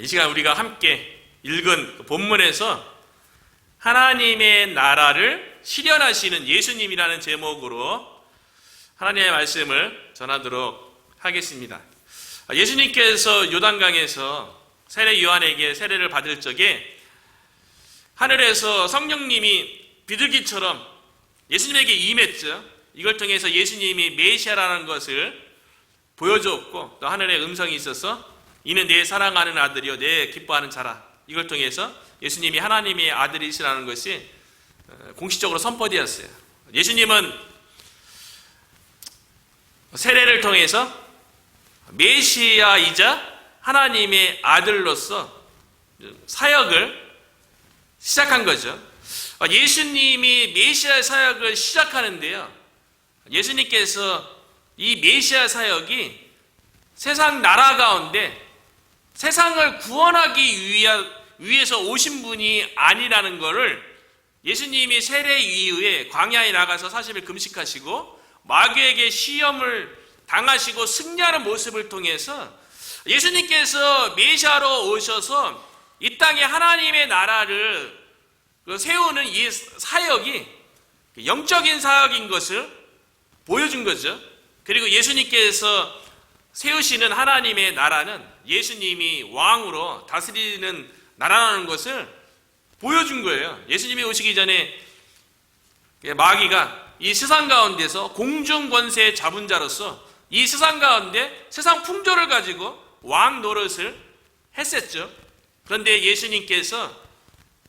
이 시간 우리가 함께 읽은 본문에서 하나님의 나라를 실현하시는 예수님이라는 제목으로 하나님의 말씀을 전하도록 하겠습니다. 예수님께서 요단강에서 세례 요한에게 세례를 받을 적에 하늘에서 성령님이 비둘기처럼 예수님에게 임했죠. 이걸 통해서 예수님이 메시아라는 것을 보여줬고, 또 하늘의 음성이 있어서 이는 내 사랑하는 아들이요 내 기뻐하는 자라. 이걸 통해서 예수님이 하나님의 아들이시라는 것이 공식적으로 선포되었어요. 예수님은 세례를 통해서 메시아이자 하나님의 아들로서 사역을 시작한 거죠. 예수님이 메시아 사역을 시작하는데요, 예수님께서 이 메시아 사역이 세상 나라 가운데 세상을 구원하기 위해서 오신 분이 아니라는 것을 예수님이 세례 이후에 광야에 나가서 40일 금식하시고 마귀에게 시험을 당하시고 승리하는 모습을 통해서 예수님께서 메시아로 오셔서 이 땅에 하나님의 나라를 세우는 이 사역이 영적인 사역인 것을 보여준 거죠. 그리고 예수님께서 세우시는 하나님의 나라는 예수님이 왕으로 다스리는 나라라는 것을 보여준 거예요. 예수님이 오시기 전에 마귀가 이 세상 가운데서 공중 권세 잡은 자로서 이 세상 가운데 세상 풍조를 가지고 왕 노릇을 했었죠. 그런데 예수님께서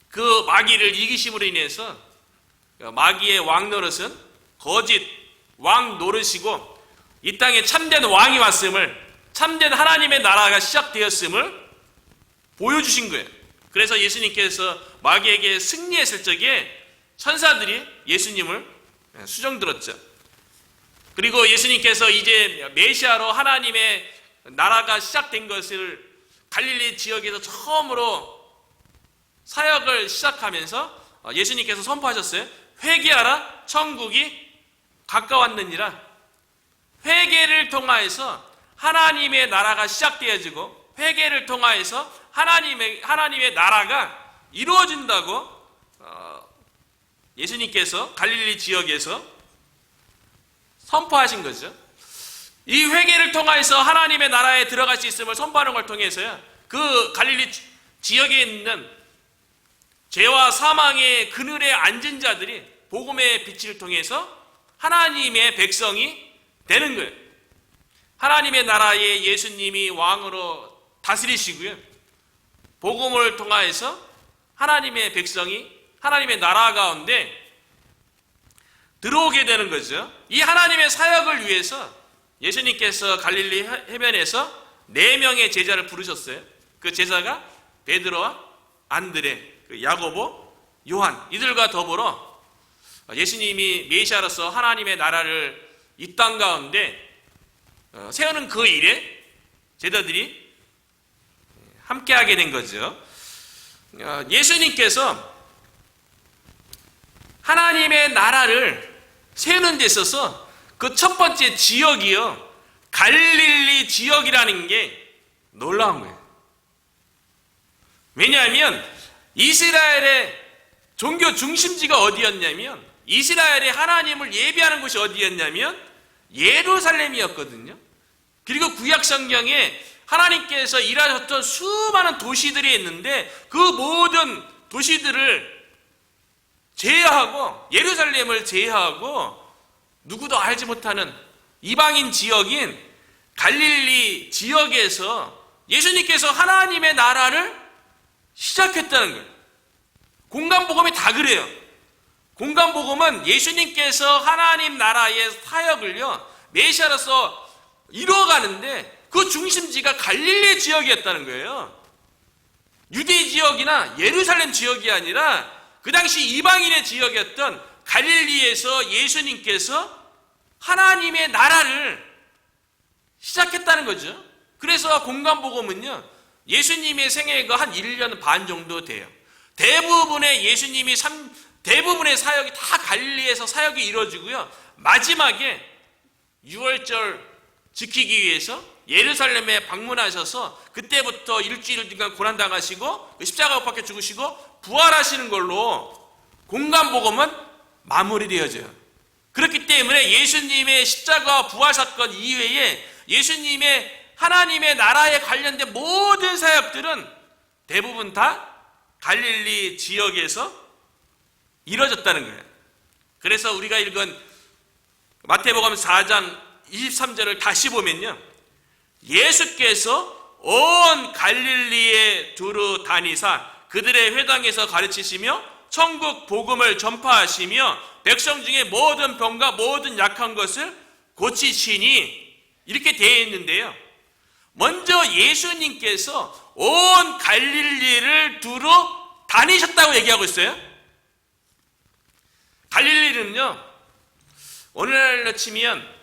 그 마귀를 이기심으로 인해서 마귀의 왕 노릇은 거짓 왕 노릇이고 이 땅에 참된 왕이 왔음을, 참된 하나님의 나라가 시작되었음을 보여주신 거예요. 그래서 예수님께서 마귀에게 승리했을 적에 천사들이 예수님을 수종들었죠. 그리고 예수님께서 이제 메시아로 하나님의 나라가 시작된 것을 갈릴리 지역에서 처음으로 사역을 시작하면서 예수님께서 선포하셨어요. 회개하라, 천국이 가까웠느니라. 회개를 통하여서 하나님의 나라가 시작되어지고 회개를 통하여서 하나님의 나라가 이루어진다고 예수님께서 갈릴리 지역에서 선포하신 거죠. 이 회개를 통하여서 하나님의 나라에 들어갈 수 있음을 선포하는 걸 통해서요, 그 갈릴리 지역에 있는 죄와 사망의 그늘에 앉은 자들이 복음의 빛을 통해서 하나님의 백성이 되는 거예요. 하나님의 나라에 예수님이 왕으로 다스리시고요, 복음을 통하여서 하나님의 백성이 하나님의 나라 가운데 들어오게 되는 거죠. 이 하나님의 사역을 위해서 예수님께서 갈릴리 해변에서 4명의 제자를 부르셨어요. 그 제자가 베드로와 안드레, 야고보, 요한, 이들과 더불어 예수님이 메시아로서 하나님의 나라를 이 땅 가운데 세우는 그 일에 제자들이 함께하게 된 거죠. 예수님께서 하나님의 나라를 세우는 데 있어서 그 첫 번째 지역이요, 갈릴리 지역이라는 게 놀라운 거예요. 왜냐하면 이스라엘의 종교 중심지가 어디였냐면, 이스라엘의 하나님을 예배하는 곳이 어디였냐면 예루살렘이었거든요. 그리고 구약 성경에 하나님께서 일하셨던 수많은 도시들이 있는데 그 모든 도시들을 제하고, 예루살렘을 제하고 누구도 알지 못하는 이방인 지역인 갈릴리 지역에서 예수님께서 하나님의 나라를 시작했다는 거예요. 공간복음이 다 그래요. 공간복음은 예수님께서 하나님 나라의 사역을요, 메시아로서 이루어가는데 그 중심지가 갈릴리 지역이었다는 거예요. 유대 지역이나 예루살렘 지역이 아니라 그 당시 이방인의 지역이었던 갈릴리에서 예수님께서 하나님의 나라를 시작했다는 거죠. 그래서 공간복음은요, 예수님의 생애가 한 1년 반 정도 돼요. 대부분의 사역이 다 갈릴리에서 사역이 이루어지고요, 마지막에 6월절 지키기 위해서 예루살렘에 방문하셔서 그때부터 일주일간 고난당하시고 십자가 못 박혀 죽으시고 부활하시는 걸로 공간복음은 마무리되어져요. 그렇기 때문에 예수님의 십자가 부활 사건 이외에 예수님의 하나님의 나라에 관련된 모든 사역들은 대부분 다 갈릴리 지역에서 이루어졌다는 거예요. 그래서 우리가 읽은 마태복음 4장 23절을 다시 보면요, 예수께서 온 갈릴리에 두루 다니사 그들의 회당에서 가르치시며 천국 복음을 전파하시며 백성 중에 모든 병과 모든 약한 것을 고치시니, 이렇게 되어 있는데요, 먼저 예수님께서 온 갈릴리를 두루 다니셨다고 얘기하고 있어요. 갈릴리는요, 오늘날로 치면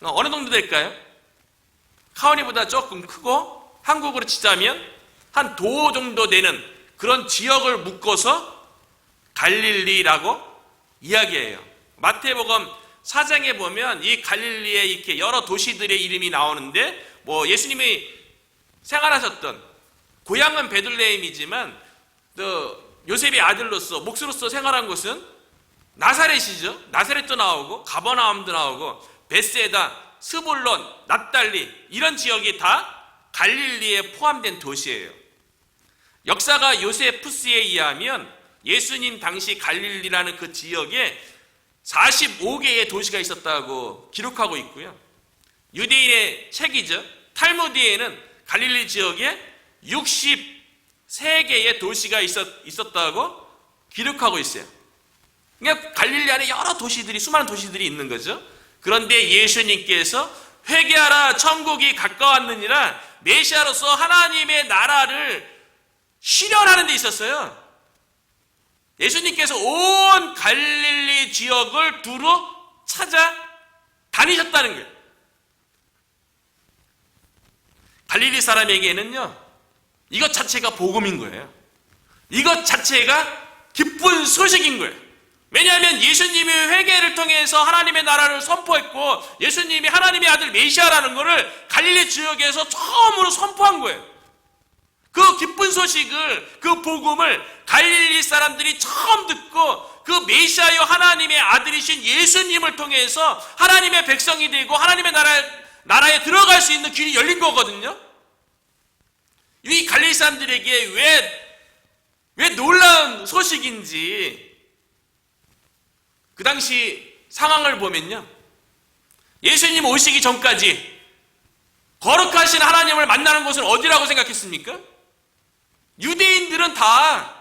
어느 정도 될까요? 카오니보다 조금 크고 한국으로 치자면 한 도 정도 되는 그런 지역을 묶어서 갈릴리라고 이야기해요. 마태복음 4장에 보면 이 갈릴리에 이렇게 여러 도시들의 이름이 나오는데, 뭐 예수님이 생활하셨던 고향은 베들레헴이지만 또 요셉의 아들로서 목수로서 생활한 곳은 나사렛이죠. 나사렛도 나오고 가버나움도 나오고 벳세다, 스불론, 납달리, 이런 지역이 다 갈릴리에 포함된 도시예요. 역사가 요세푸스에 의하면 예수님 당시 갈릴리라는 그 지역에 45개의 도시가 있었다고 기록하고 있고요. 유대인의 책이죠, 탈무드에는 갈릴리 지역에 63개의 도시가 있었다고 기록하고 있어요. 그러니까 갈릴리 안에 여러 도시들이, 수많은 도시들이 있는 거죠. 그런데 예수님께서 회개하라 천국이 가까웠느니라, 메시아로서 하나님의 나라를 실현하는 데 있었어요. 예수님께서 온 갈릴리 지역을 두루 찾아 다니셨다는 거예요. 갈릴리 사람에게는요, 이것 자체가 복음인 거예요. 이것 자체가 기쁜 소식인 거예요. 왜냐하면 예수님이 회개를 통해서 하나님의 나라를 선포했고 예수님이 하나님의 아들 메시아라는 것을 갈릴리 지역에서 처음으로 선포한 거예요. 그 기쁜 소식을, 그 복음을 갈릴리 사람들이 처음 듣고 그 메시아여 하나님의 아들이신 예수님을 통해서 하나님의 백성이 되고 하나님의 나라에 들어갈 수 있는 길이 열린 거거든요. 이 갈릴리 사람들에게 왜 놀라운 소식인지 그 당시 상황을 보면요, 예수님 오시기 전까지 거룩하신 하나님을 만나는 곳은 어디라고 생각했습니까? 유대인들은 다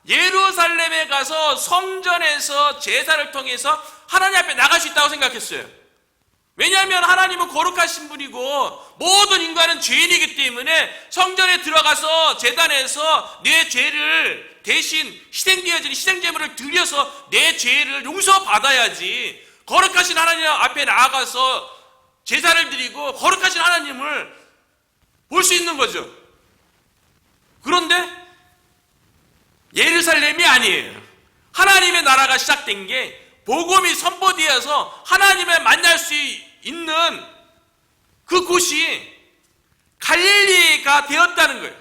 예루살렘에 가서 성전에서 제사를 통해서 하나님 앞에 나갈 수 있다고 생각했어요. 왜냐하면 하나님은 거룩하신 분이고 모든 인간은 죄인이기 때문에 성전에 들어가서 제단에서 내 죄를 대신 희생되어진 희생제물을 드려서 내 죄를 용서받아야지, 거룩하신 하나님 앞에 나아가서 제사를 드리고 거룩하신 하나님을 볼 수 있는 거죠. 그런데 예루살렘이 아니에요. 하나님의 나라가 시작된 게 복음이 선포되어서 하나님을 만날 수 있는 그 곳이 갈릴리가 되었다는 거예요.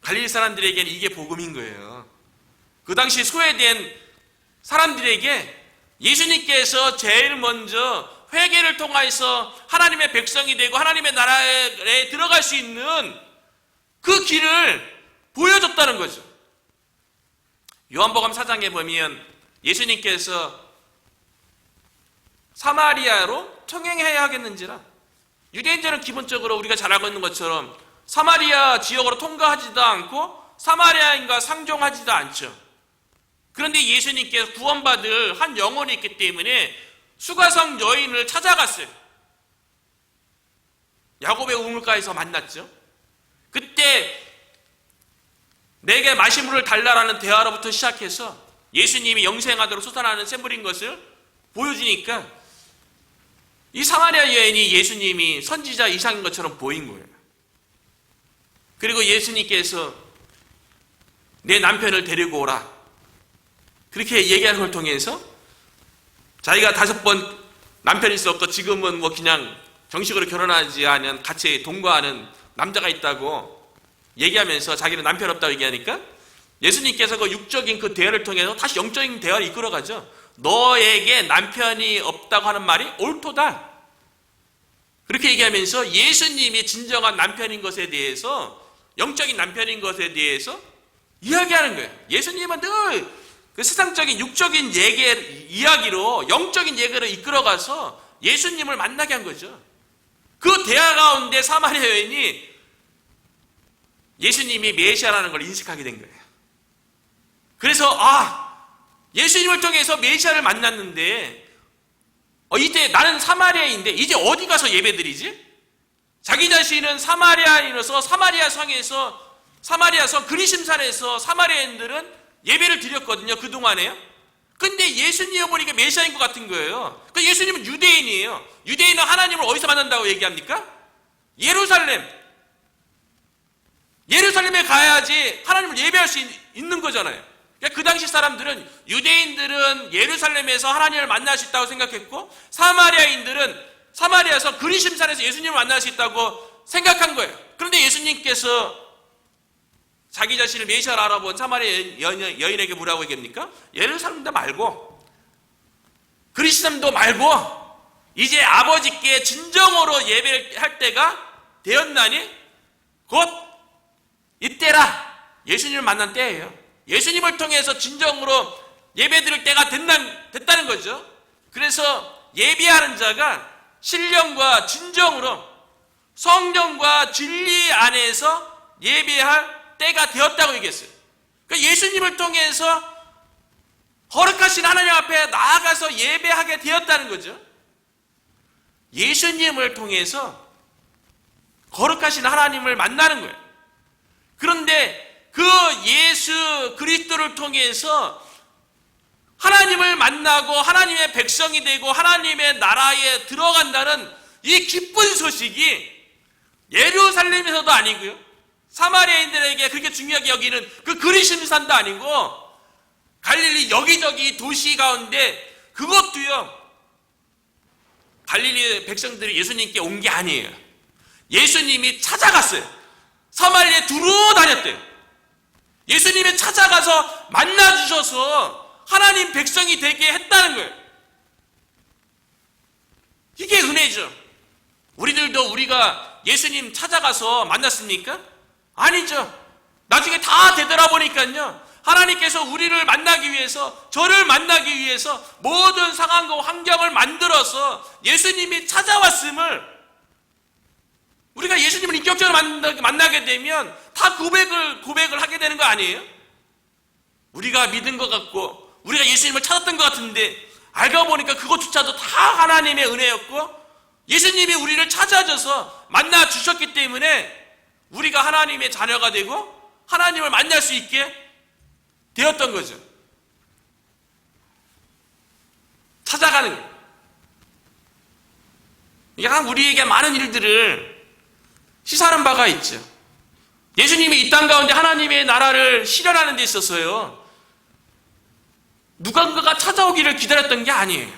갈릴리 사람들에게는 이게 복음인 거예요. 그 당시 소외된 사람들에게 예수님께서 제일 먼저 회개를 통해서 하나님의 백성이 되고 하나님의 나라에 들어갈 수 있는 그 길을 보여줬다는 거죠. 요한복음 4장에 보면 예수님께서 사마리아로 통행해야 하겠는지라, 유대인들은 기본적으로 우리가 잘 알고 있는 것처럼 사마리아 지역으로 통과하지도 않고 사마리아인과 상종하지도 않죠. 그런데 예수님께서 구원받을 한 영혼이 있기 때문에 수가성 여인을 찾아갔어요. 야곱의 우물가에서 만났죠. 그때 내게 마실 물을 달라라는 대화로부터 시작해서 예수님이 영생하도록 솟아나는 샘물인 것을 보여주니까 이 사마리아 여인이 예수님이 선지자 이상인 것처럼 보인 거예요. 그리고 예수님께서 내 남편을 데리고 오라, 그렇게 얘기하는 걸 통해서 자기가 5번 남편이 있었고 지금은 뭐 그냥 정식으로 결혼하지 않은 같이 동거하는 남자가 있다고 얘기하면서 자기는 남편 없다고 얘기하니까 예수님께서 그 육적인 그 대화를 통해서 다시 영적인 대화를 이끌어가죠. 너에게 남편이 없다고 하는 말이 옳도다. 그렇게 얘기하면서 예수님이 진정한 남편인 것에 대해서, 영적인 남편인 것에 대해서 이야기하는 거예요. 예수님은 늘 그 세상적인 육적인 이야기로 영적인 얘기를 이끌어가서 예수님을 만나게 한 거죠. 그 대화 가운데 사마리아 여인이 예수님이 메시아라는 걸 인식하게 된 거예요. 그래서 예수님을 통해서 메시아를 만났는데 이때 나는 사마리아인데 이제 어디 가서 예배드리지? 자기 자신은 사마리아인으로서 사마리아 성 그리심산에서 사마리아인들은 예배를 드렸거든요. 그동안에요. 근데 예수님을 보니까 메시아인 것 같은 거예요. 그 예수님은 유대인이에요. 유대인은 하나님을 어디서 만난다고 얘기합니까? 예루살렘에 가야지 하나님을 예배할 수 있는 거잖아요. 그러니까 그 당시 사람들은, 유대인들은 예루살렘에서 하나님을 만날 수 있다고 생각했고, 사마리아에서 그리심산에서 예수님을 만날 수 있다고 생각한 거예요. 그런데 예수님께서 자기 자신을 메시아로 알아본 사마리아 여인에게 뭐라고 얘기합니까? 예루살렘도 말고 그리스도도 말고 이제 아버지께 진정으로 예배를 할 때가 되었나니 곧 이때라. 예수님을 만난 때예요. 예수님을 통해서 진정으로 예배드릴 때가 됐다는 거죠. 그래서 예배하는 자가 신령과 진정으로 성령과 진리 안에서 예배할 때가 되었다고 얘기했어요. 그러니까 예수님을 통해서 거룩하신 하나님 앞에 나아가서 예배하게 되었다는 거죠. 예수님을 통해서 거룩하신 하나님을 만나는 거예요. 그런데 그 예수 그리스도를 통해서 하나님을 만나고 하나님의 백성이 되고 하나님의 나라에 들어간다는 이 기쁜 소식이 예루살렘에서도 아니고요, 사마리아인들에게 그렇게 중요하게 여기는 그 그리심산도 아니고 갈릴리 여기저기 도시 가운데 그것도요, 갈릴리 백성들이 예수님께 온 게 아니에요. 예수님이 찾아갔어요. 사마리아에 두루 다녔대요. 예수님이 찾아가서 만나주셔서 하나님 백성이 되게 했다는 거예요. 이게 은혜죠. 우리가 예수님 찾아가서 만났습니까? 아니죠. 나중에 다 되돌아보니까요, 하나님께서 우리를 만나기 위해서, 저를 만나기 위해서 모든 상황과 환경을 만들어서 예수님이 찾아왔음을, 우리가 예수님을 인격적으로 만나게 되면 다 고백을 하게 되는 거 아니에요? 우리가 믿은 것 같고 우리가 예수님을 찾았던 것 같은데 알고 보니까 그것조차도 다 하나님의 은혜였고 예수님이 우리를 찾아줘서 만나 주셨기 때문에 우리가 하나님의 자녀가 되고 하나님을 만날 수 있게 되었던 거죠. 찾아가는 거예요. 이게 우리에게 많은 일들을 시사하는 바가 있죠. 예수님이 이 땅 가운데 하나님의 나라를 실현하는 데 있어서요, 누군가가 찾아오기를 기다렸던 게 아니에요.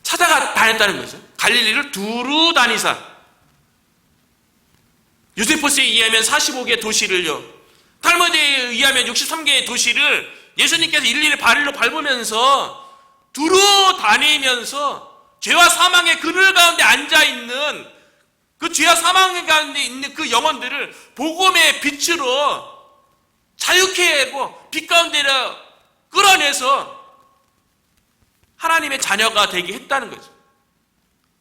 다녔다는 거죠. 갈릴리를 두루 다니사. 요세포스에 의하면 45개의 도시를요, 탈무드에 의하면 63개의 도시를 예수님께서 일일이 발로 밟으면서 두루 다니면서 죄와 사망의 그늘 가운데 앉아있는, 그 죄와 사망 가운데 있는 그 영혼들을 복음의 빛으로 자유케 하고 빛 가운데로 끌어내서 하나님의 자녀가 되게 했다는 거죠.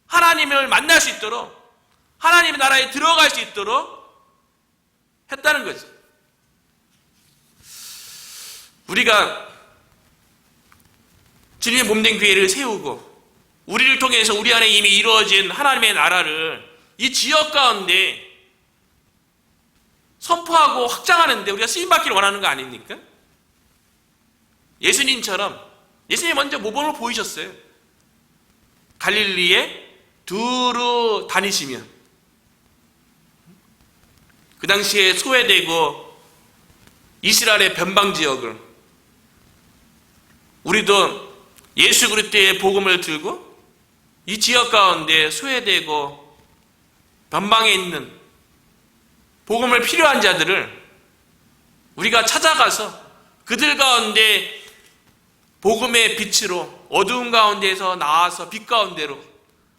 하나님을 만날 수 있도록, 하나님의 나라에 들어갈 수 있도록 했다는 거죠. 우리가 주님의 몸된 교회를 세우고 우리를 통해서 우리 안에 이미 이루어진 하나님의 나라를 이 지역 가운데 선포하고 확장하는데 우리가 쓰임받기를 원하는 거 아닙니까? 예수님처럼, 예수님이 먼저 모범을 보이셨어요. 갈릴리에 두루 다니시며 그 당시에 소외되고 이스라엘의 변방 지역을, 우리도 예수 그리스도의 복음을 들고 이 지역 가운데 소외되고 변방에 있는 복음을 필요한 자들을 우리가 찾아가서 그들 가운데 복음의 빛으로 어두운 가운데에서 나와서 빛 가운데로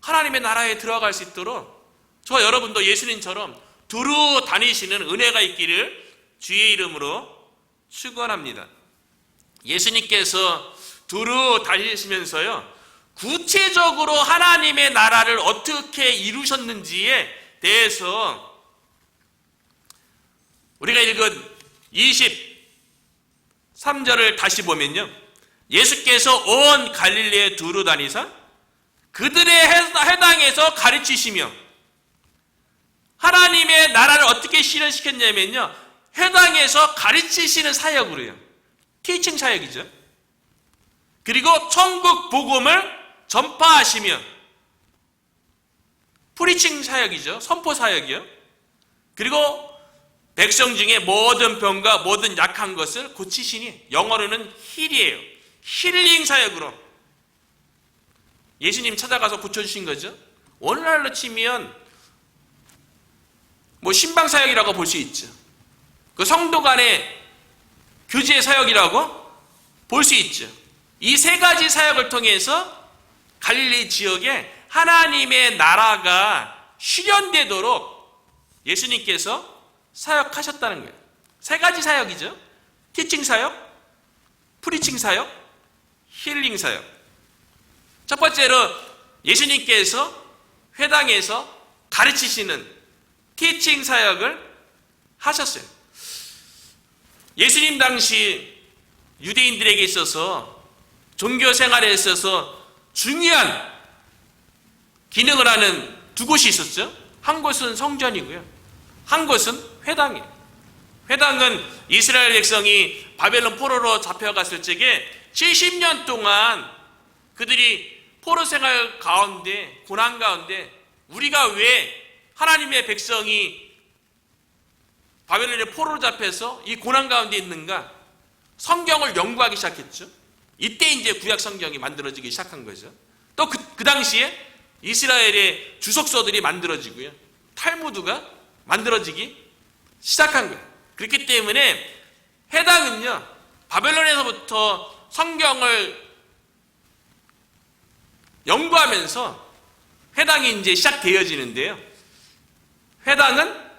하나님의 나라에 들어갈 수 있도록 저와 여러분도 예수님처럼 두루 다니시는 은혜가 있기를 주의 이름으로 축원합니다. 예수님께서 두루 다니시면서요, 구체적으로 하나님의 나라를 어떻게 이루셨는지에 대해서 우리가 읽은 23절을 다시 보면요, 예수께서 온 갈릴리에 두루 다니사 그들의 해당에서 가르치시며, 하나님의 나라를 어떻게 실현시켰냐면요, 해당에서 가르치시는 사역으로요. 티칭 사역이죠. 그리고 천국 복음을 전파하시며, 프리칭 사역이죠. 선포 사역이요. 그리고 백성 중에 모든 병과 모든 약한 것을 고치시니, 영어로는 힐이에요. 힐링 사역으로 예수님 찾아가서 고쳐주신 거죠. 오늘날로 치면 신방 사역이라고 볼 수 있죠. 그 성도 간의 교제 사역이라고 볼 수 있죠. 이 세 가지 사역을 통해서 갈릴리 지역에 하나님의 나라가 실현되도록 예수님께서 사역하셨다는 거예요. 세 가지 사역이죠. 티칭 사역, 프리칭 사역, 힐링 사역. 첫 번째로 예수님께서 회당에서 가르치시는 티칭 사역을 하셨어요. 예수님 당시 유대인들에게 있어서 종교 생활에 있어서 중요한 기능을 하는 두 곳이 있었죠. 한 곳은 성전이고요, 한 곳은 회당이에요. 회당은 이스라엘 백성이 바벨론 포로로 잡혀갔을 적에 70년 동안 그들이 포로 생활 가운데, 고난 가운데 우리가 왜 하나님의 백성이 바벨론의 포로로 잡혀서 이 고난 가운데 있는가, 성경을 연구하기 시작했죠. 이때 이제 구약 성경이 만들어지기 시작한 거죠. 또 그 당시에 이스라엘의 주석서들이 만들어지고요, 탈무드가 만들어지기 시작한 거예요. 그렇기 때문에 해당은요, 바벨론에서부터 성경을 연구하면서 회당이 이제 시작되어지는데요, 회당은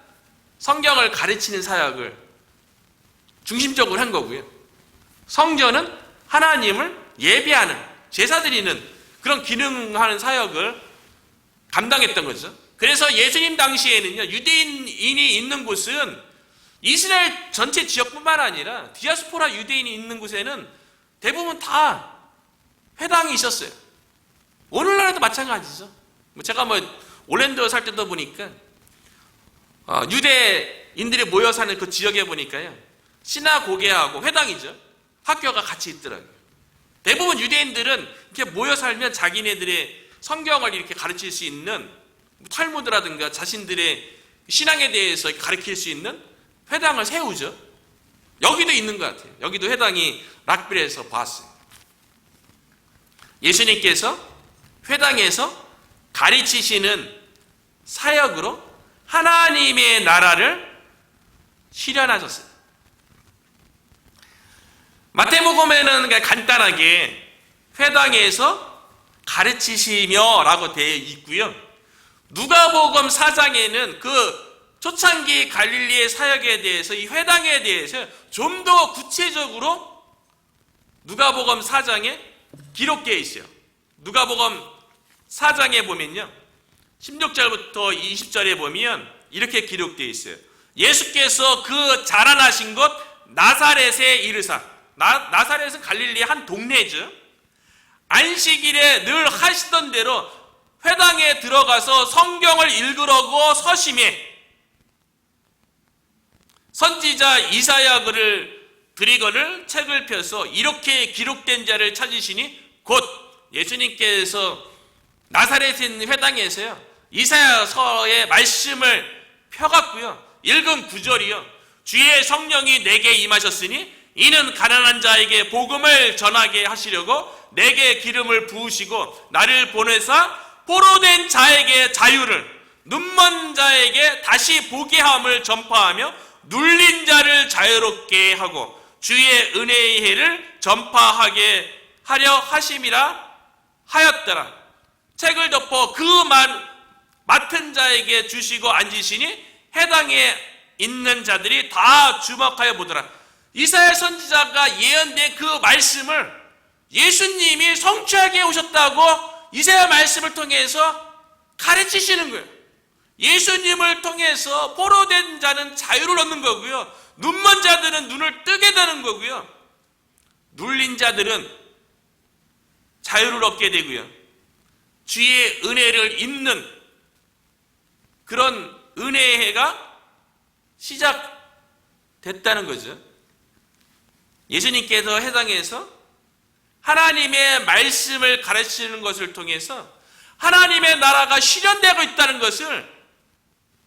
성경을 가르치는 사역을 중심적으로 한 거고요, 성전은 하나님을 예배하는, 제사 드리는 그런 기능하는 사역을 감당했던 거죠. 그래서 예수님 당시에는요, 유대인이 있는 곳은 이스라엘 전체 지역뿐만 아니라 디아스포라 유대인이 있는 곳에는 대부분 다 회당이 있었어요. 오늘날에도 마찬가지죠. 제가 올랜도 살 때도 보니까 유대인들이 모여 사는 그 지역에 보니까요, 시나고게하고 회당이죠, 학교가 같이 있더라고요. 대부분 유대인들은 이렇게 모여 살면 자기네들의 성경을 이렇게 가르칠 수 있는 탈무드라든가 자신들의 신앙에 대해서 가르칠 수 있는 회당을 세우죠. 여기도 있는 것 같아요. 여기도 회당이 락빌에서 봤어요. 예수님께서 회당에서 가르치시는 사역으로 하나님의 나라를 실현하셨어요. 마태복음에는 그냥 간단하게 회당에서 가르치시며 라고 되어 있고요, 누가복음 4장에는 그 초창기 갈릴리의 사역에 대해서, 이 회당에 대해서 좀 더 구체적으로 누가복음 4장에 기록되어 있어요. 누가복음 4장에 보면요, 16절부터 20절에 보면 이렇게 기록되어 있어요. 예수께서 그 자라나신 곳 나사렛에 이르사, 나사렛은 갈릴리의 한 동네죠. 안식일에 늘 하시던 대로 회당에 들어가서 성경을 읽으려고 서심해 선지자 이사야 글을 드리거늘 책을 펴서 이렇게 기록된 자를 찾으시니, 곧 예수님께서 나사렛에 있는 회당에서요, 이사야서의 말씀을 펴갔고요, 읽은 구절이요, 주의 성령이 내게 임하셨으니 이는 가난한 자에게 복음을 전하게 하시려고 내게 기름을 부으시고 나를 보내사 포로된 자에게 자유를, 눈먼 자에게 다시 보게 함을 전파하며 눌린 자를 자유롭게 하고 주의 은혜의 해를 전파하게 하려 하심이라 하였더라. 책을 덮어 그 맡은 자에게 주시고 앉으시니 해당에 있는 자들이 다 주목하여 보더라. 이사야 선지자가 예언된 그 말씀을 예수님이 성취하게 오셨다고 이사야 말씀을 통해서 가르치시는 거예요. 예수님을 통해서 포로된 자는 자유를 얻는 거고요, 눈먼 자들은 눈을 뜨게 되는 거고요, 눌린 자들은 자유를 얻게 되고요, 주의 은혜를 입는 그런 은혜의 해가 시작됐다는 거죠. 예수님께서 해당에서 하나님의 말씀을 가르치는 것을 통해서 하나님의 나라가 실현되고 있다는 것을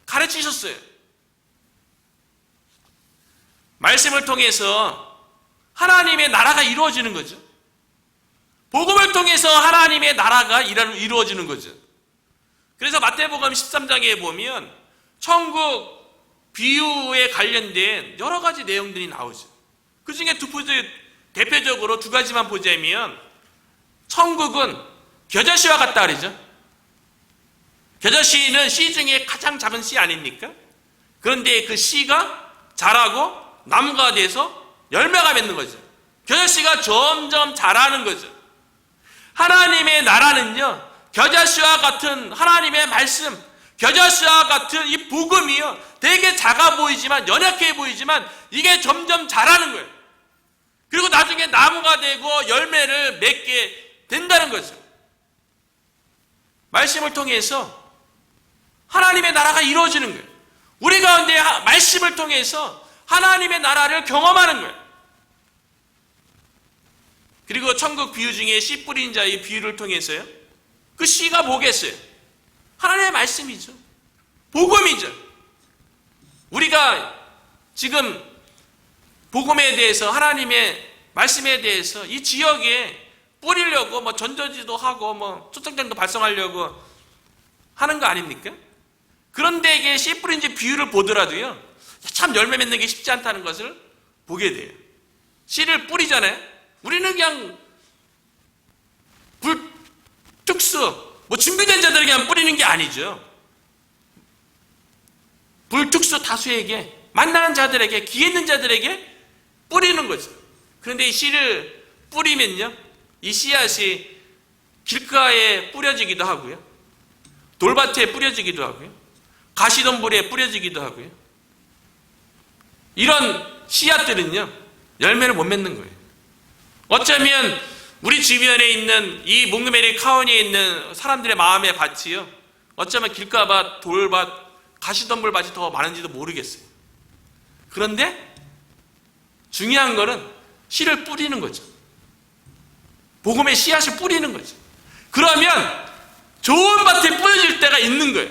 가르치셨어요. 말씀을 통해서 하나님의 나라가 이루어지는 거죠. 복음을 통해서 하나님의 나라가 이루어지는 거죠. 그래서 마태복음 13장에 보면 천국 비유에 관련된 여러 가지 내용들이 나오죠. 그 중에 대표적으로 두 가지만 보자면, 천국은 겨자씨와 같다 그러죠. 겨자씨는 씨 중에 가장 작은 씨 아닙니까? 그런데 그 씨가 자라고 나무가 돼서 열매가 맺는 거죠. 겨자씨가 점점 자라는 거죠. 하나님의 나라는요, 겨자씨와 같은 하나님의 말씀, 겨자씨와 같은 이 복음이요, 되게 작아 보이지만, 연약해 보이지만 이게 점점 자라는 거예요. 그리고 나중에 나무가 되고 열매를 맺게 된다는 거죠. 말씀을 통해서 하나님의 나라가 이루어지는 거예요. 우리 가운데 말씀을 통해서 하나님의 나라를 경험하는 거예요. 그리고 천국 비유 중에 씨 뿌린 자의 비유를 통해서요, 그 씨가 뭐겠어요? 하나님의 말씀이죠. 복음이죠. 우리가 지금 복음에 대해서, 하나님의 말씀에 대해서 이 지역에 뿌리려고 전도지도 하고 초청장도 발송하려고 하는 거 아닙니까? 그런데 이게 씨 뿌린 지 비유를 보더라도요, 참 열매 맺는 게 쉽지 않다는 것을 보게 돼요. 씨를 뿌리잖아요. 우리는 그냥 불특수, 준비된 자들에게 그냥 뿌리는 게 아니죠. 불특수 다수에게, 만나는 자들에게, 기회 있는 자들에게 뿌리는 거죠. 그런데 이 씨를 뿌리면요, 이 씨앗이 길가에 뿌려지기도 하고요, 돌밭에 뿌려지기도 하고요, 가시덤불에 뿌려지기도 하고요. 이런 씨앗들은요, 열매를 못 맺는 거예요. 어쩌면 우리 주변에 있는 이 몽고메리 카운티에 있는 사람들의 마음의 밭이요, 어쩌면 길가밭, 돌밭, 가시덤불밭이 더 많은지도 모르겠어요. 그런데 중요한 거는 씨를 뿌리는 거죠. 복음의 씨앗을 뿌리는 거죠. 그러면 좋은 밭에 뿌려질 때가 있는 거예요.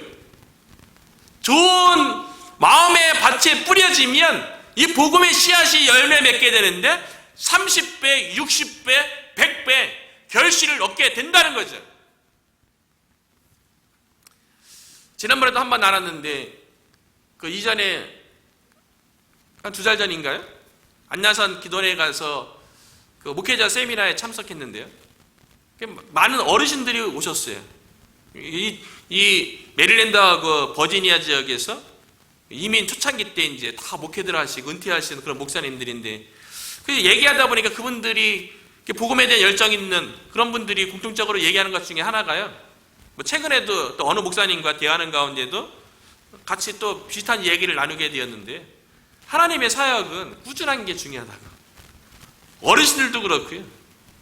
좋은 마음의 밭에 뿌려지면 이 복음의 씨앗이 열매 맺게 되는데 30배, 60배, 100배 결실을 얻게 된다는 거죠. 지난번에도 한번 나눴는데, 그 이전에 한 2달 전인가요? 안야산 기도원에 가서 그 목회자 세미나에 참석했는데요, 많은 어르신들이 오셨어요. 이 메릴랜드하고 버지니아 지역에서 이민 초창기 때 이제 다 목회들 하시고 은퇴하시는 그런 목사님들인데, 그 얘기하다 보니까 그분들이 복음에 대한 열정 있는 그런 분들이 공통적으로 얘기하는 것 중에 하나가요, 최근에도 또 어느 목사님과 대화하는 가운데도 같이 또 비슷한 얘기를 나누게 되었는데, 하나님의 사역은 꾸준한 게 중요하다고. 어르신들도 그렇고요,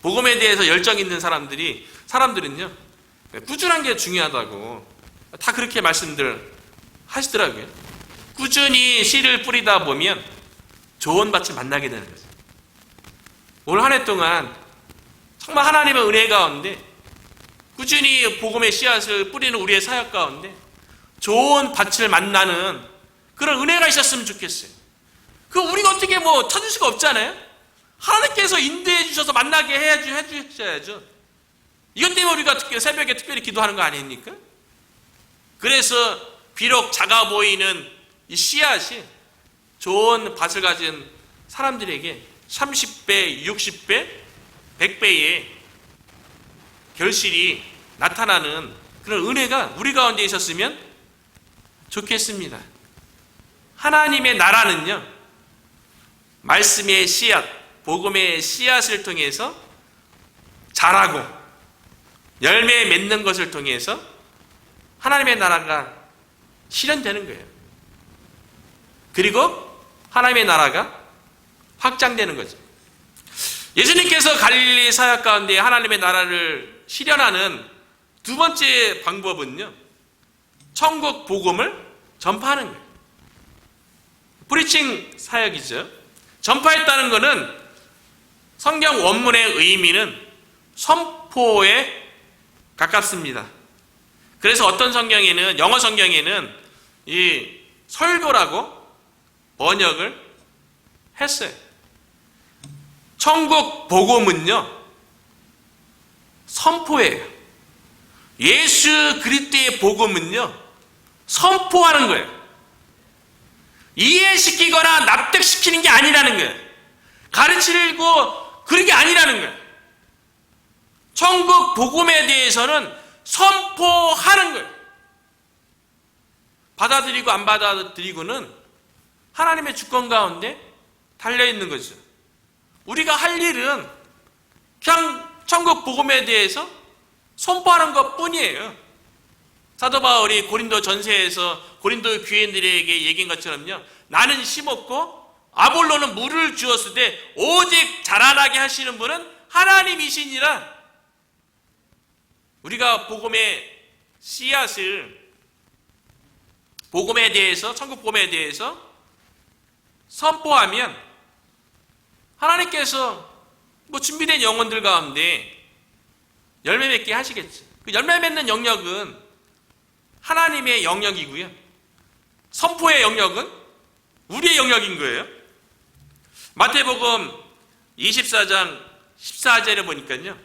복음에 대해서 열정 있는 사람들은요, 꾸준한 게 중요하다고 다 그렇게 말씀들 하시더라고요. 꾸준히 씨를 뿌리다 보면 좋은 밭을 만나게 되는 거죠. 올 한 해 동안 정말 하나님의 은혜 가운데 꾸준히 복음의 씨앗을 뿌리는 우리의 사역 가운데 좋은 밭을 만나는 그런 은혜가 있었으면 좋겠어요. 그 우리가 어떻게 찾을 수가 없잖아요. 하나님께서 인도해 주셔서 만나게 해주셔야죠. 이것 때문에 우리가 새벽에 특별히 기도하는 거 아닙니까? 그래서 비록 작아 보이는 이 씨앗이 좋은 밭을 가진 사람들에게 30배, 60배, 100배의 결실이 나타나는 그런 은혜가 우리 가운데 있었으면 좋겠습니다. 하나님의 나라는요, 말씀의 씨앗, 복음의 씨앗을 통해서 자라고 열매 맺는 것을 통해서 하나님의 나라가 실현되는 거예요. 그리고 하나님의 나라가 확장되는 거죠. 예수님께서 갈릴리 사역 가운데 하나님의 나라를 실현하는 두 번째 방법은요, 천국 복음을 전파하는 거예요. 프리칭 사역이죠. 전파했다는 것은 성경 원문의 의미는 선포에 가깝습니다. 그래서 어떤 성경에는, 영어 성경에는 이 설교라고 번역을 했어요. 천국 복음은요, 선포예요. 예수 그리스도의 복음은요, 선포하는 거예요. 이해시키거나 납득시키는 게 아니라는 거예요. 가르치고 그런 게 아니라는 거예요. 천국 복음에 대해서는 선포하는 거예요. 받아들이고 안 받아들이고는 하나님의 주권 가운데 달려있는 거죠. 우리가 할 일은 그냥 천국 복음에 대해서 선포하는 것 뿐이에요. 사도 바울이 고린도 전서에서 고린도 교인들에게 얘기한 것처럼요, 나는 심었고 아볼로는 물을 주었을 때 오직 자라나게 하시는 분은 하나님이시니라. 우리가 복음의 씨앗을, 복음에 대해서, 천국 복음에 대해서 선포하면 하나님께서 준비된 영혼들 가운데 열매 맺게 하시겠지. 그 열매 맺는 영역은 하나님의 영역이고요, 선포의 영역은 우리의 영역인 거예요. 마태복음 24장 14절에 보니까요,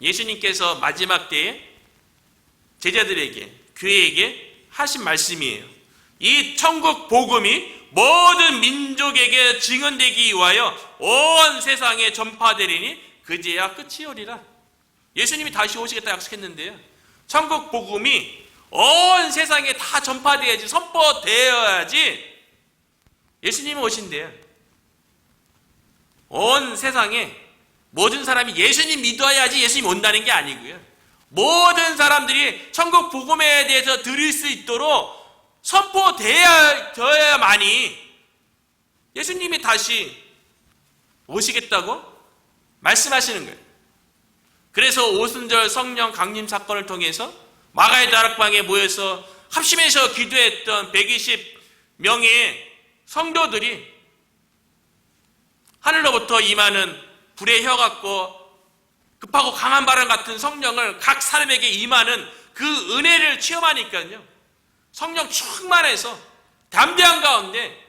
예수님께서 마지막 때에 제자들에게, 교회에게 하신 말씀이에요. 이 천국 복음이 모든 민족에게 증언되기 위하여 온 세상에 전파되리니 그제야 끝이 오리라. 예수님이 다시 오시겠다 약속했는데요, 천국 복음이 온 세상에 다 전파되어야지, 선포되어야지 예수님이 오신대요. 온 세상에 모든 사람이 예수님 믿어야지 예수님 온다는 게 아니고요, 모든 사람들이 천국 복음에 대해서 들을 수 있도록 선포되어야만이 예수님이 다시 오시겠다고 말씀하시는 거예요. 그래서 오순절 성령 강림 사건을 통해서 마가의 다락방에 모여서 합심해서 기도했던 120명의 성도들이 하늘로부터 임하는 불의 혀 같고 급하고 강한 바람 같은 성령을 각 사람에게 임하는 그 은혜를 체험하니까요, 성령 충만해서 담대한 가운데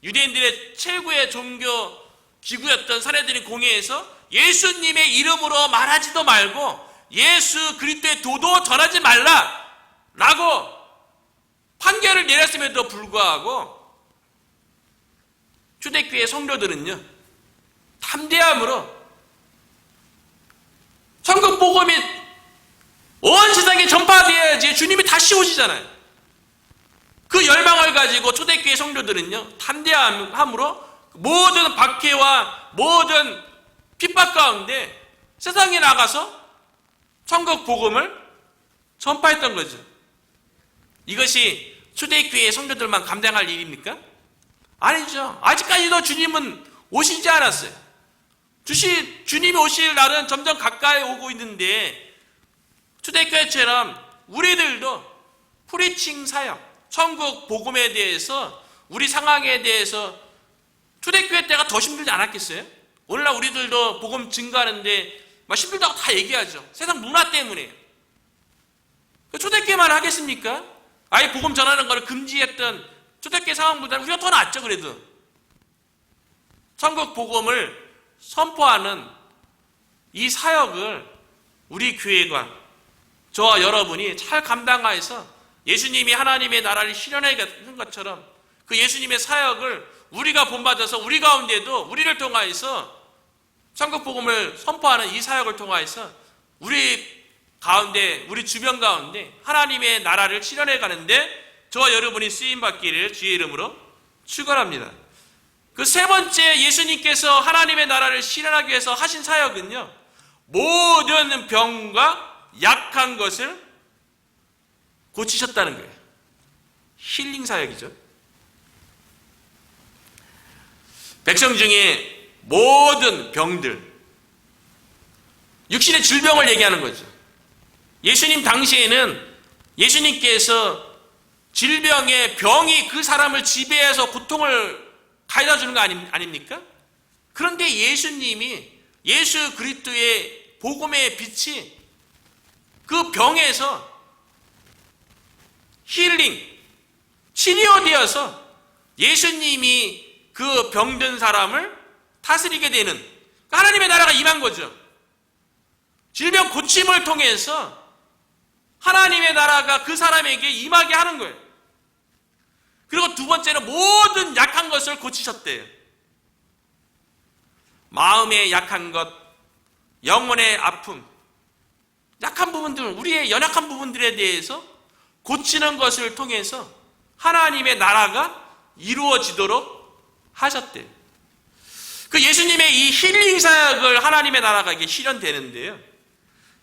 유대인들의 최고의 종교 기구였던 사내들인 공회에서 예수님의 이름으로 말하지도 말고 예수 그리스도의 도도 전하지 말라라고 판결을 내렸음에도 불구하고 초대교회 성도들은요, 담대함으로 천국 복음이 온 세상에 전파되어야지 주님이 다시 오시잖아요. 그 열망을 가지고 초대교회 성도들은요, 담대함으로 모든 박해와 모든 핍박 가운데 세상에 나가서 천국 복음을 전파했던 거죠. 이것이 초대교회 성도들만 감당할 일입니까? 아니죠. 아직까지도 주님은 오시지 않았어요. 주님이 오실 날은 점점 가까이 오고 있는데 초대교회처럼 우리들도 프리칭 사역, 천국 복음에 대해서, 우리 상황에 대해서 초대교회 때가 더 힘들지 않았겠어요? 오늘날 우리들도 복음 증거하는데 힘들다고 다 얘기하죠. 세상 문화 때문에. 초대교회만 하겠습니까? 아예 복음 전하는 것을 금지했던 초대교회 상황보다는 우리가 더 낫죠. 그래도 천국 복음을 선포하는 이 사역을 우리 교회가 저와 여러분이 잘 감당하여서 예수님이 하나님의 나라를 실현하는 것처럼 그 예수님의 사역을 우리가 본받아서 우리 가운데도 우리를 통하여서 천국 복음을 선포하는 이 사역을 통하여서 우리 가운데, 우리 주변 가운데 하나님의 나라를 실현해 가는데 저와 여러분이 쓰임받기를 주의 이름으로 축원합니다. 그 세 번째 예수님께서 하나님의 나라를 실현하기 위해서 하신 사역은요, 모든 병과 약한 것을 고치셨다는 거예요. 힐링 사역이죠. 백성 중에 모든 병들, 육신의 질병을 얘기하는 거죠. 예수님 당시에는 예수님께서 질병의 병이 그 사람을 지배해서 고통을 가져다 주는 거 아닙니까? 그런데 예수님이 예수 그리스도의 복음의 빛이 그 병에서 힐링, 치료되어서 예수님이 그 병든 사람을 다스리게 되는 하나님의 나라가 임한 거죠. 질병 고침을 통해서 하나님의 나라가 그 사람에게 임하게 하는 거예요. 그리고 두 번째는 모든 약한 것을 고치셨대요. 마음의 약한 것, 영혼의 아픔, 약한 부분들, 우리의 연약한 부분들에 대해서 고치는 것을 통해서 하나님의 나라가 이루어지도록 하셨대요. 그 예수님의 이 힐링 사역을 하나님의 나라가 이게 실현되는데요.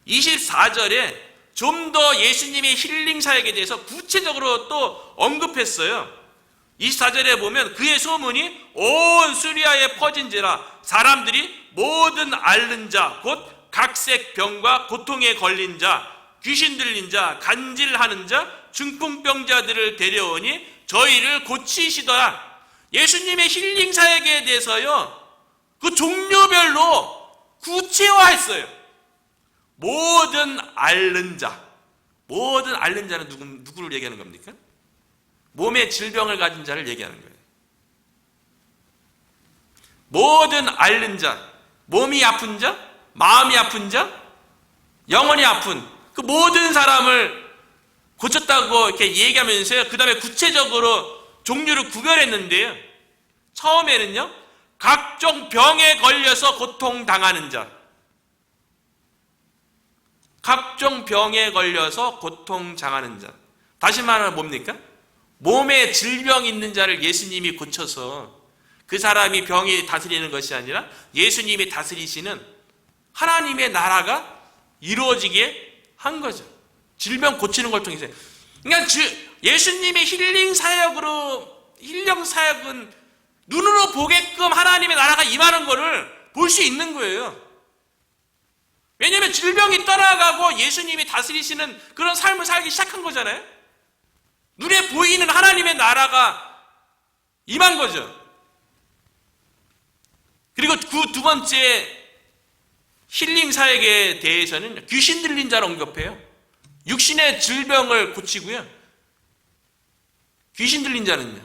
24절에 좀 더 예수님의 힐링 사역에 대해서 구체적으로 또 언급했어요. 24절에 보면 그의 소문이 온 수리아에 퍼진지라 사람들이 모든 앓는 자 곧 각색 병과 고통에 걸린 자, 귀신 들린 자, 간질하는 자, 중풍병자들을 데려오니 저희를 고치시더라. 예수님의 힐링 사역에 대해서요, 그 종류별로 구체화했어요. 모든 앓는 자, 모든 앓는 자는 누구를 얘기하는 겁니까? 몸에 질병을 가진 자를 얘기하는 거예요. 모든 앓는 자, 몸이 아픈 자, 마음이 아픈 자, 영혼이 아픈 그 모든 사람을 고쳤다고 이렇게 얘기하면서요, 그 다음에 구체적으로 종류를 구별했는데요. 처음에는요, 각종 병에 걸려서 고통당하는 자, 각종 병에 걸려서 고통당하는 자. 다시 말하면 뭡니까? 몸에 질병 있는 자를 예수님이 고쳐서 그 사람이 병이 다스리는 것이 아니라 예수님이 다스리시는 하나님의 나라가 이루어지게 한 거죠. 질병 고치는 걸 통해서. 그러니까 예수님의 힐링 사역은 눈으로 보게끔 하나님의 나라가 임하는 것을 볼 수 있는 거예요. 왜냐하면 질병이 떠나가고 예수님이 다스리시는 그런 삶을 살기 시작한 거잖아요. 눈에 보이는 하나님의 나라가 임한 거죠. 그리고 그 두 번째 힐링 사역에 대해서는 귀신 들린 자를 언급해요. 육신의 질병을 고치고요. 귀신 들린 자는요,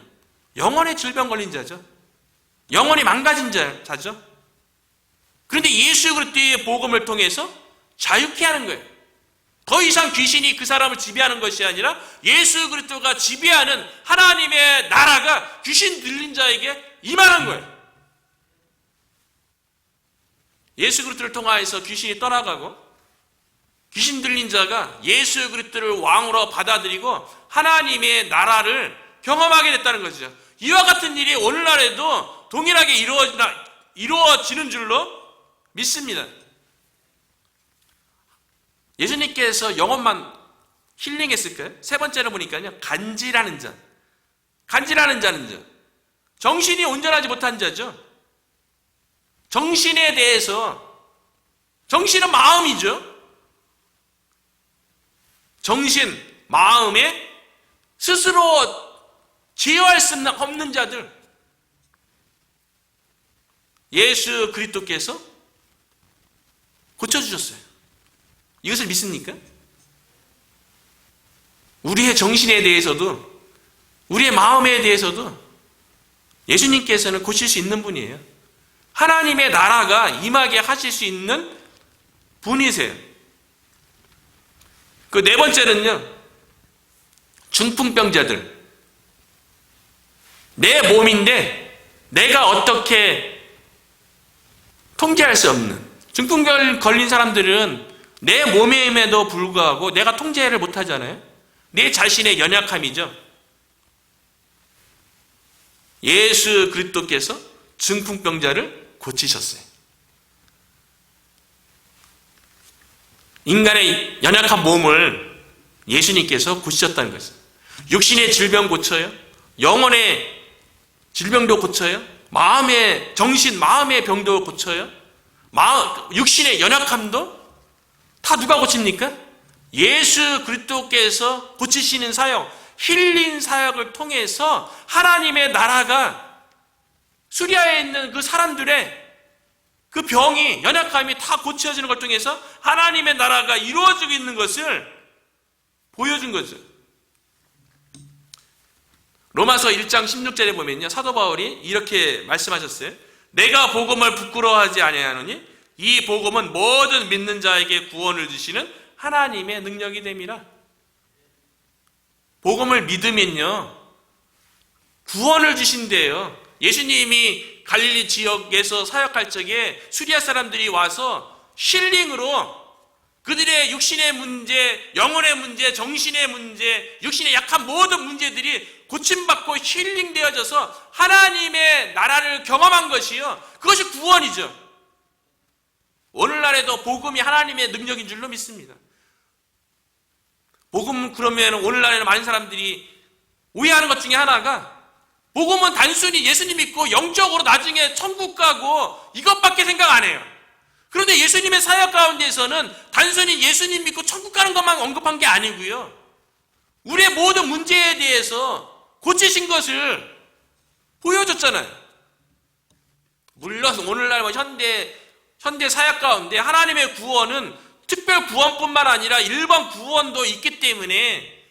영혼의 질병 걸린 자죠. 영혼이 망가진 자죠. 그런데 예수 그리스도의 복음을 통해서 자유케 하는 거예요. 더 이상 귀신이 그 사람을 지배하는 것이 아니라 예수 그리스도가 지배하는 하나님의 나라가 귀신 들린 자에게 임하는 거예요. 예수 그리스도를 통하여서 귀신이 떠나가고 귀신 들린 자가 예수 그리스도를 왕으로 받아들이고 하나님의 나라를 경험하게 됐다는 거죠. 이와 같은 일이 오늘날에도 동일하게 이루어지는 줄로 믿습니다. 예수님께서 영혼만 힐링했을까요? 세 번째로 보니까요, 간질하는 자. 간질하는 자는요, 정신이 온전하지 못한 자죠. 정신에 대해서, 정신은 마음이죠. 정신, 마음에 스스로 제어할 수 없는 자들, 예수 그리스도께서 고쳐주셨어요. 이것을 믿습니까? 우리의 정신에 대해서도, 우리의 마음에 대해서도 예수님께서는 고칠 수 있는 분이에요. 하나님의 나라가 임하게 하실 수 있는 분이세요. 그 네 번째는요, 중풍병자들. 내 몸인데 내가 어떻게 통제할 수 없는, 중풍병 걸린 사람들은 내 몸임에도 불구하고 내가 통제를 못하잖아요. 내 자신의 연약함이죠. 예수 그리스도께서 중풍병자를 고치셨어요. 인간의 연약한 몸을 예수님께서 고치셨다는 것이죠. 육신의 질병 고쳐요. 영혼의 질병도 고쳐요. 마음의 정신, 마음의 병도 고쳐요. 육신의 연약함도 다 누가 고칩니까? 예수 그리스도께서 고치시는 사역, 힐링 사역을 통해서 하나님의 나라가 수리아에 있는 그 사람들의 그 병이, 연약함이 다 고쳐지는 걸 통해서 하나님의 나라가 이루어지고 있는 것을 보여준 거죠. 로마서 1장 16절에 보면요, 사도 바울이 이렇게 말씀하셨어요. 내가 복음을 부끄러워하지 아니하노니 이 복음은 모든 믿는 자에게 구원을 주시는 하나님의 능력이 됨이라. 복음을 믿으면요, 구원을 주신대요. 예수님이 갈릴리 지역에서 사역할 적에 수리아 사람들이 와서 힐링으로 그들의 육신의 문제, 영혼의 문제, 정신의 문제, 육신의 약한 모든 문제들이 고침받고 힐링되어져서 하나님의 나라를 경험한 것이요, 그것이 구원이죠. 오늘날에도 복음이 하나님의 능력인 줄로 믿습니다. 복음, 그러면 오늘날에는 많은 사람들이 오해하는 것 중에 하나가, 복음은 단순히 예수님 믿고 영적으로 나중에 천국 가고 이것밖에 생각 안 해요. 그런데 예수님의 사역 가운데서는 단순히 예수님 믿고 천국 가는 것만 언급한 게 아니고요, 우리의 모든 문제에 대해서 고치신 것을 보여줬잖아요. 물론 오늘날 현대 사역 가운데 하나님의 구원은 특별 구원뿐만 아니라 일반 구원도 있기 때문에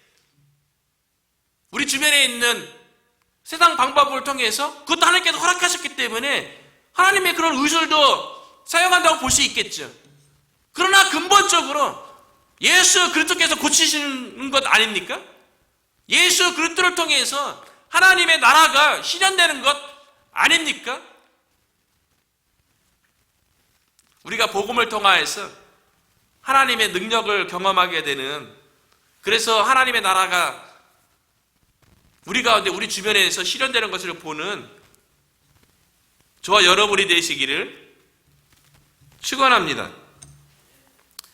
우리 주변에 있는 세상 방법을 통해서 그것도 하나님께서 허락하셨기 때문에 하나님의 그런 의술도 사용한다고 볼 수 있겠죠. 그러나 근본적으로 예수 그리스도께서 고치시는 것 아닙니까? 예수 그리스도를 통해서 하나님의 나라가 실현되는 것 아닙니까? 우리가 복음을 통하여서 하나님의 능력을 경험하게 되는, 그래서 하나님의 나라가 우리 가운데, 우리 주변에서 실현되는 것을 보는 저와 여러분이 되시기를 축원합니다.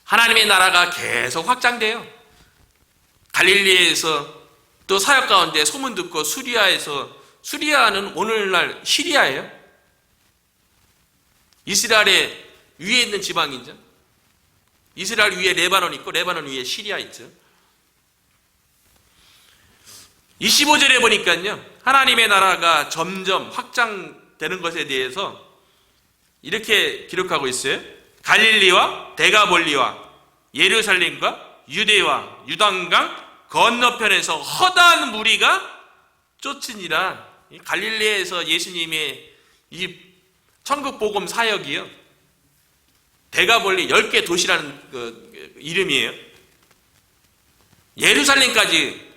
하나님의 나라가 계속 확장돼요. 갈릴리에서 또 사역 가운데 소문 듣고 수리아는 오늘날 시리아예요. 이스라엘의 위에 있는 지방이죠. 이스라엘 위에 레바논 있고 레바논 위에 시리아 있죠. 25절에 보니까요, 하나님의 나라가 점점 확장되는 것에 대해서 이렇게 기록하고 있어요. 갈릴리와 데가볼리와 예루살렘과 유대와 유단강 건너편에서 허다한 무리가 쫓으니라. 갈릴리에서 예수님의 이 천국 복음 사역이요, 데가볼리 10개 도시라는 그 이름이에요. 예루살렘까지,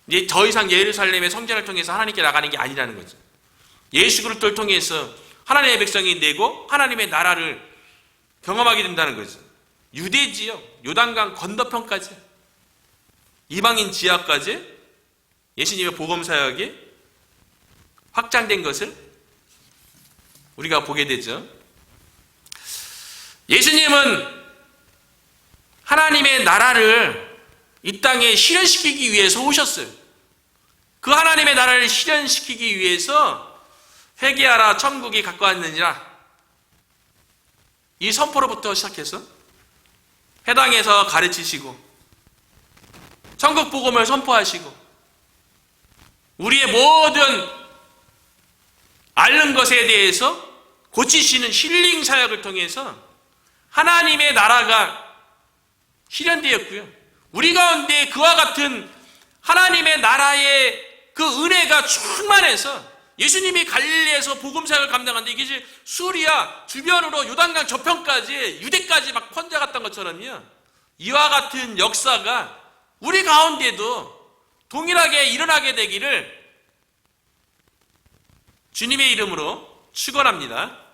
이제 더 이상 예루살렘의 성전을 통해서 하나님께 나가는 게 아니라는 거죠. 예수 그리스도를 통해서 하나님의 백성이 되고 하나님의 나라를 경험하게 된다는 거죠. 유대 지역, 요단강 건너편까지, 이방인 지하까지 예수님의 복음 사역이 확장된 것을 우리가 보게 되죠. 예수님은 하나님의 나라를 이 땅에 실현시키기 위해서 오셨어요. 그 하나님의 나라를 실현시키기 위해서 회개하라, 천국이 가까웠느니라, 이 선포로부터 시작해서 회당에서 가르치시고 천국 복음을 선포하시고 우리의 모든 앓는 것에 대해서 고치시는 힐링 사역을 통해서 하나님의 나라가 실현되었고요, 우리 가운데 그와 같은 하나님의 나라의 그 은혜가 충만해서 예수님이 갈릴리에서 복음사역을 감당하는데 이게 이제 수리아 주변으로 요단강 저편까지 유대까지 막 번져갔던 것처럼요. 이와 같은 역사가 우리 가운데도 동일하게 일어나게 되기를 주님의 이름으로 축원합니다.